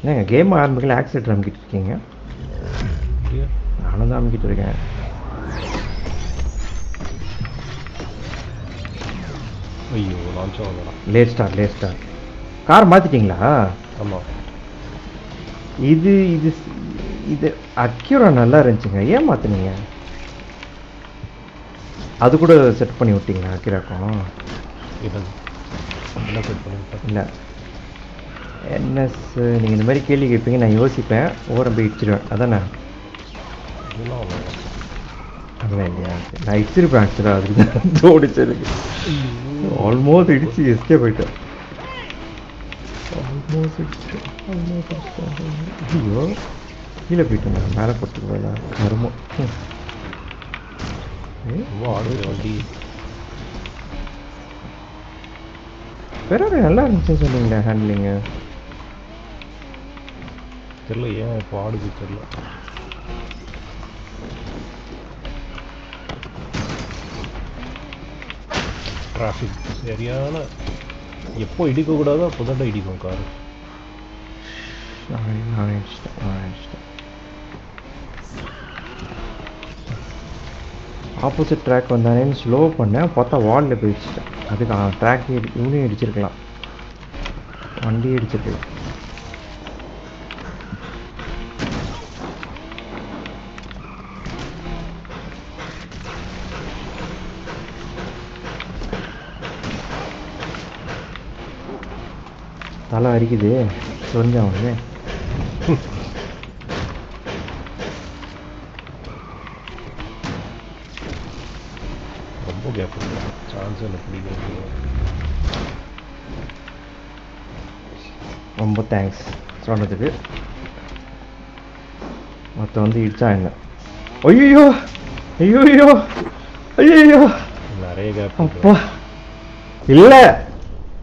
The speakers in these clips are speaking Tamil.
என்னங்க கேம் ஆரம்பிக்கல ஆக்சிலேட்டர் அமுக்கிட்டு இருக்கீங்க? நானும் தான் அமுக்கிட்டு இருக்கேன். ஐயோ லான்ச் ஆகலடா. Late star. கார் மாத்திட்டீங்களா? ஆமாம். இது இது இது அக்யூரா நல்லா இருந்துச்சுங்க. ஏன் மாற்றினீங்க? அது கூட செட் பண்ணி விட்டீங்களா அக்யூராக்கும்? என்ன செட் பண்ணி இல்லை என்எஸ் நீங்கள் இந்த மாதிரி கேள்வி கேட்பீங்க, நான் யோசிப்பேன், ஓரம் போய் இடிச்சிடுவேன். அதானே? அதெல்லாம் இல்லையா? நான் இடிச்சிருப்பேன் ஆக்சுவலாக. அதுக்கு தான் தோடிச்சது. ஆல்மோஸ்ட் இடிச்சு எஸ்கே போயிட்டேன். ஐயோ கீழே போயிட்டேன். மேலே போட்டு போயிடா வருமோ. வண்டி வேற நல்லா இருந்துச்சுன்னு சொன்னீங்களே ஹேண்ட்லிங்கு. தெரியல ஏன் இப்போ ஆடுது தெரியல. டிராஃபிக் சரியான எப்போ இடிக்கக்கூடாதோ அப்போ தான் இடிக்கும் காரு. ஆப்போசிட் ட்ராக் வந்தானேன்னு ஸ்லோ பண்ணேன், பார்த்தா வாலில் போயிடுச்சிட்டேன். அதுக்கு ட்ராக் இவனையும் இடிச்சிருக்கலாம், வண்டியை இடிச்சிருக்கலாம். தலை அரிக்குது சொரிஞ்சா அவனுக்கு. ரொம்ப கேப் சான்ஸ் இல்லை பிடிக்கிறது. ரொம்ப தேங்க்ஸ் சொன்னதுக்கு. மற்ற வந்து இடிச்சா என்ன? ஐயோ ஐயோ ஐயோ ஐயோ நிறைய கேப். அப்பா இல்லை,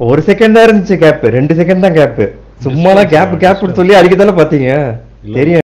1 செகண்ட் தான் இருந்துச்சு கேப்பு, 2 செகண்ட் தான் கேப்பு. சும்மா கேப் சொல்லி அடிக்கத்தானே பார்த்தீங்க. தெரியும்.